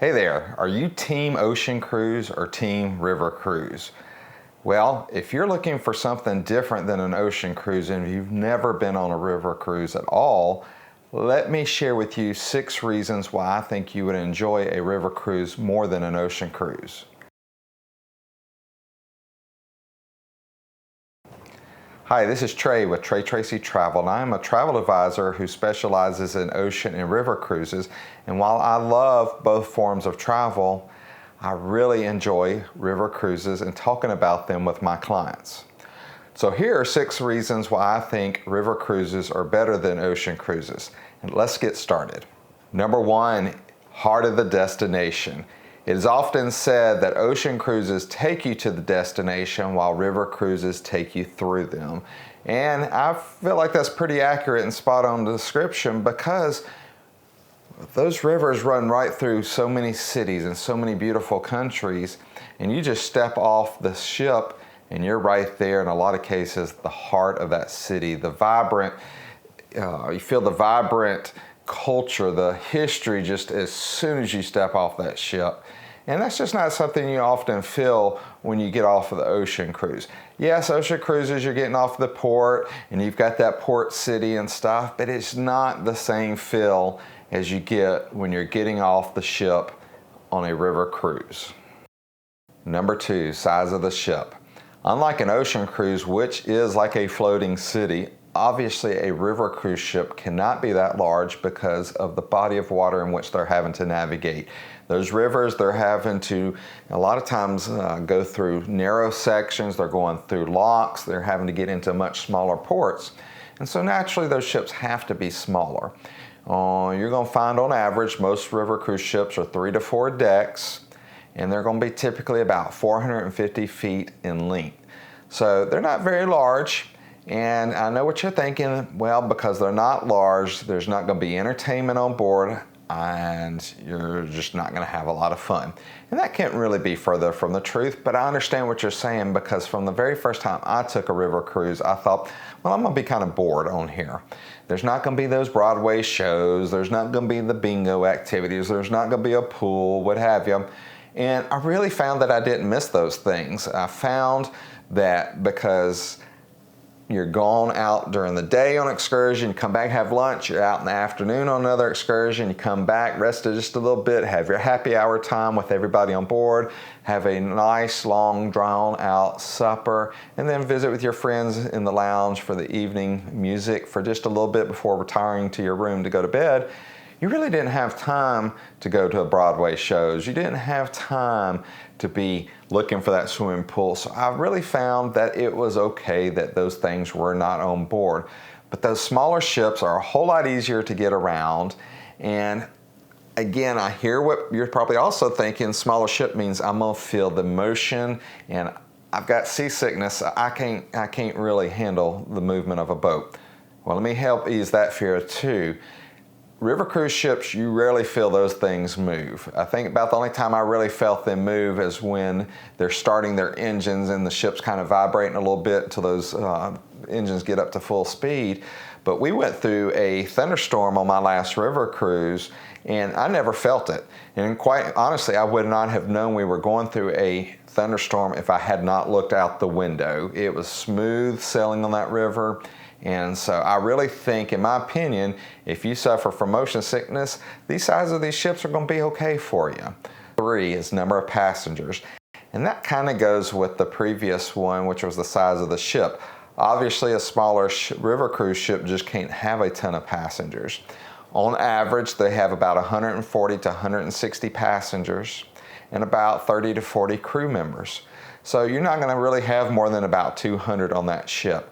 Hey there, are you team ocean cruise or team river cruise? Well, if you're looking for something different than an ocean cruise and you've never been on a river cruise at all, let me share with you 6 reasons why I think you would enjoy a river cruise more than an ocean cruise. Hi, this is Trey with Trey Tracy Travel, and I'm a travel advisor who specializes in ocean and river cruises. And while I love both forms of travel, I really enjoy river cruises and talking about them with my clients. So here are 6 reasons why I think river cruises are better than ocean cruises. And let's get started. Number 1, heart of the destination. It is often said that ocean cruises take you to the destination while river cruises take you through them. And I feel like that's pretty accurate and spot on description because those rivers run right through so many cities and so many beautiful countries, and you just step off the ship and you're right there in a lot of cases the heart of that city. The vibrant, you feel the vibrant culture, the history just as soon as you step off that ship. And that's just not something you often feel when you get off of the ocean cruise. Yes, ocean cruises, you're getting off the port and you've got that port city and stuff, but it's not the same feel as you get when you're getting off the ship on a river cruise. Number 2, size of the ship. Unlike an ocean cruise, which is like a floating city, obviously a river cruise ship cannot be that large because of the body of water in which they're having to navigate. Those rivers, they're having to a lot of times go through narrow sections, they're going through locks, they're having to get into much smaller ports. And so naturally those ships have to be smaller. You're going to find on average most river cruise ships are 3 to 4 decks, and they're going to be typically about 450 feet in length. So they're not very large. And I know what you're thinking, well, because they're not large, there's not going to be entertainment on board and you're just not going to have a lot of fun. And that can't really be further from the truth, but I understand what you're saying because from the very first time I took a river cruise, I thought, well, I'm going to be kind of bored on here. There's not going to be those Broadway shows, there's not going to be the bingo activities, there's not going to be a pool, what have you. And I really found that I didn't miss those things. I found that because you're gone out during the day on excursion, you come back, have lunch, you're out in the afternoon on another excursion, you come back, rested just a little bit, have your happy hour time with everybody on board, have a nice, long, drawn-out supper, and then visit with your friends in the lounge for the evening music for just a little bit before retiring to your room to go to bed. You really didn't have time to go to Broadway shows. You didn't have time to be looking for that swimming pool. So I really found that it was okay that those things were not on board. But those smaller ships are a whole lot easier to get around. And again, I hear what you're probably also thinking. Smaller ship means I'm gonna feel the motion, and I've got seasickness. I can't really handle the movement of a boat. Well, let me help ease that fear too. River cruise ships, you rarely feel those things move. I think about the only time I really felt them move is when they're starting their engines and the ship's kind of vibrating a little bit until those engines get up to full speed. But we went through a thunderstorm on my last river cruise and I never felt it. And quite honestly, I would not have known we were going through a thunderstorm if I had not looked out the window. It was smooth sailing on that river. And so I really think, in my opinion, if you suffer from motion sickness, these size of these ships are going to be okay for you. 3 is number of passengers. And that kind of goes with the previous one, which was the size of the ship. Obviously, a smaller river cruise ship just can't have a ton of passengers. On average, they have about 140 to 160 passengers and about 30 to 40 crew members. So you're not going to really have more than about 200 on that ship.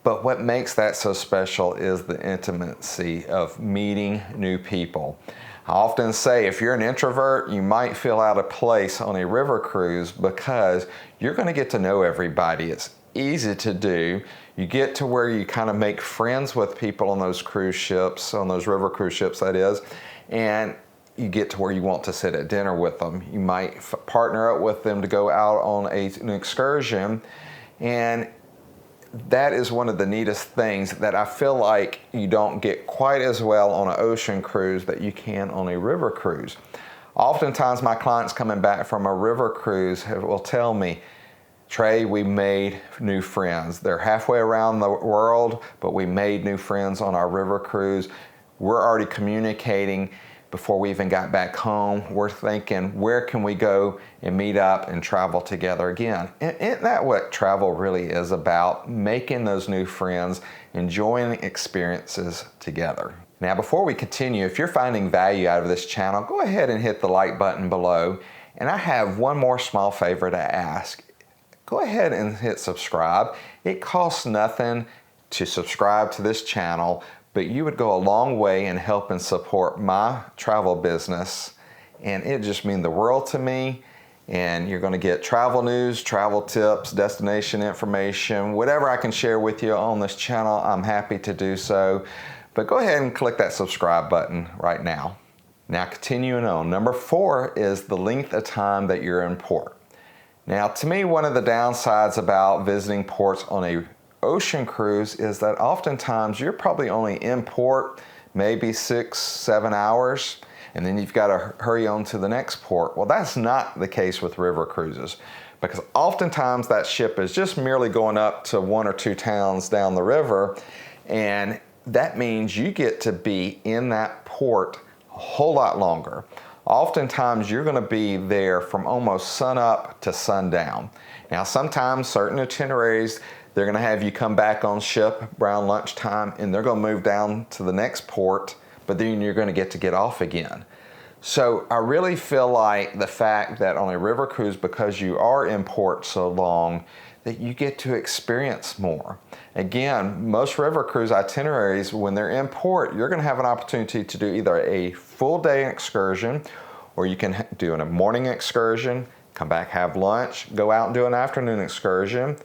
But what makes that so special is the intimacy of meeting new people. I often say if you're an introvert, you might feel out of place on a river cruise because you're going to get to know everybody. It's easy to do. You get to where you kind of make friends with people on those cruise ships, on those river cruise ships that is, and you get to where you want to sit at dinner with them. You might partner up with them to go out on an excursion, and that is one of the neatest things that I feel like you don't get quite as well on an ocean cruise that you can on a river cruise. Oftentimes my clients coming back from a river cruise will tell me, Trey, we made new friends. They're halfway around the world, but we made new friends on our river cruise. We're already communicating before we even got back home. We're thinking, where can we go and meet up and travel together again? Isn't that what travel really is about? Making those new friends, enjoying experiences together. Now, before we continue, if you're finding value out of this channel, go ahead and hit the like button below. And I have one more small favor to ask. Go ahead and hit subscribe. It costs nothing to subscribe to this channel, but you would go a long way in helping support my travel business, and it just means the world to me. And you're going to get travel news, travel tips, destination information, whatever I can share with you on this channel, I'm happy to do so. But go ahead and click that subscribe button right now. Now, continuing on, number 4 is the length of time that you're in port. Now, to me, one of the downsides about visiting ports on a ocean cruise is that oftentimes you're probably only in port maybe 6-7 hours, and then you've got to hurry on to the next port. Well, that's not the case with river cruises, because oftentimes that ship is just merely going up to 1 or 2 towns down the river, and that means you get to be in that port a whole lot longer. Oftentimes you're going to be there from almost sunup to sundown. Now, sometimes certain itineraries, they're going to have you come back on ship around lunchtime, and they're going to move down to the next port, but then you're going to get off again. So I really feel like the fact that on a river cruise, because you are in port so long, that you get to experience more. Again, most river cruise itineraries, when they're in port, you're going to have an opportunity to do either a full day excursion, or you can do a morning excursion, come back, have lunch, go out and do an afternoon excursion,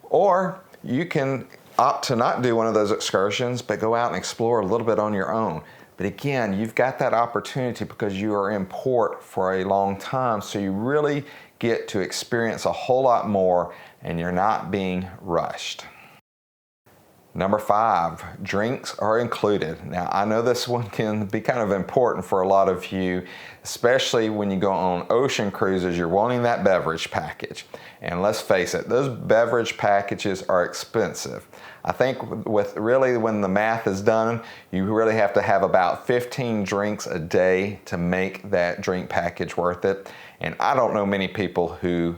or you can opt to not do one of those excursions, but go out and explore a little bit on your own. But again, you've got that opportunity because you are in port for a long time, so you really get to experience a whole lot more, and you're not being rushed. Number 5, drinks are included. Now, I know this one can be kind of important for a lot of you, especially when you go on ocean cruises, you're wanting that beverage package. And let's face it, those beverage packages are expensive. I think when the math is done, you really have to have about 15 drinks a day to make that drink package worth it. And I don't know many people who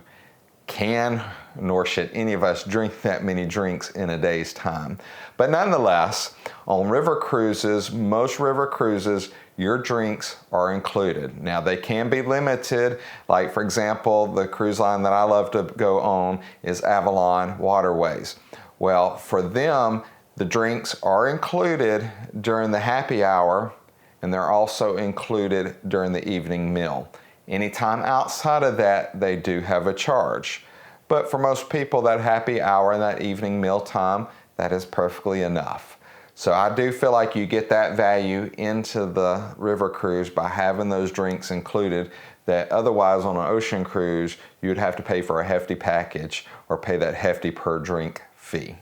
can, nor should any of us, drink that many drinks in a day's time. But nonetheless, on river cruises, most river cruises, your drinks are included. Now, they can be limited. Like, for example, the cruise line that I love to go on is Avalon Waterways. Well, for them, the drinks are included during the happy hour, and they're also included during the evening meal. Anytime outside of that, they do have a charge. But for most people, that happy hour and that evening meal time, that is perfectly enough. So I do feel like you get that value into the river cruise by having those drinks included, that otherwise on an ocean cruise, you would have to pay for a hefty package or pay that hefty per drink fee.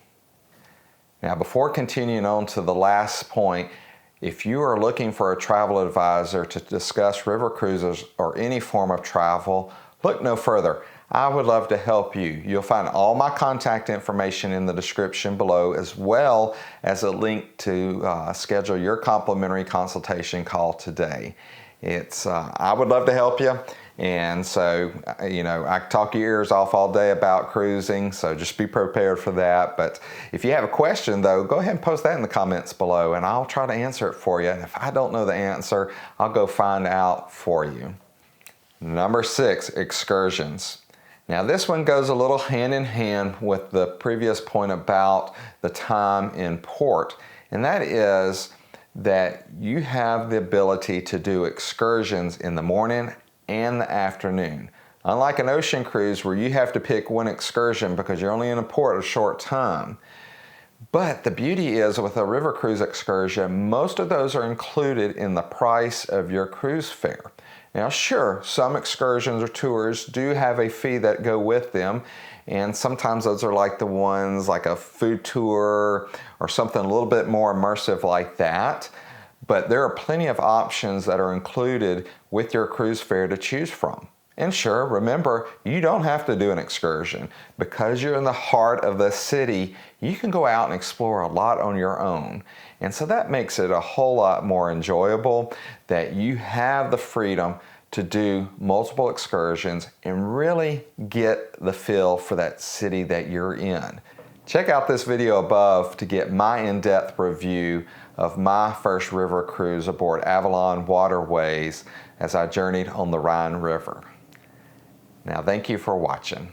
Now, before continuing on to the last point, if you are looking for a travel advisor to discuss river cruises or any form of travel, look no further. I would love to help you. You'll find all my contact information in the description below, as well as a link to schedule your complimentary consultation call today. I would love to help you. And so, I could talk your ears off all day about cruising, so just be prepared for that. But if you have a question, though, go ahead and post that in the comments below, and I'll try to answer it for you. And if I don't know the answer, I'll go find out for you. Number 6, excursions. Now, this one goes a little hand in hand with the previous point about the time in port, and that is that you have the ability to do excursions in the morning and the afternoon. Unlike an ocean cruise where you have to pick one excursion because you're only in a port a short time. But the beauty is, with a river cruise excursion, most of those are included in the price of your cruise fare. Now, sure, some excursions or tours do have a fee that go with them, and sometimes those are like the ones like a food tour or something a little bit more immersive like that. but there are plenty of options that are included with your cruise fare to choose from. And sure, remember, you don't have to do an excursion. Because you're in the heart of the city, you can go out and explore a lot on your own. And so that makes it a whole lot more enjoyable that you have the freedom to do multiple excursions and really get the feel for that city that you're in. Check out this video above to get my in-depth review of my first river cruise aboard Avalon Waterways as I journeyed on the Rhine River. Now, thank you for watching.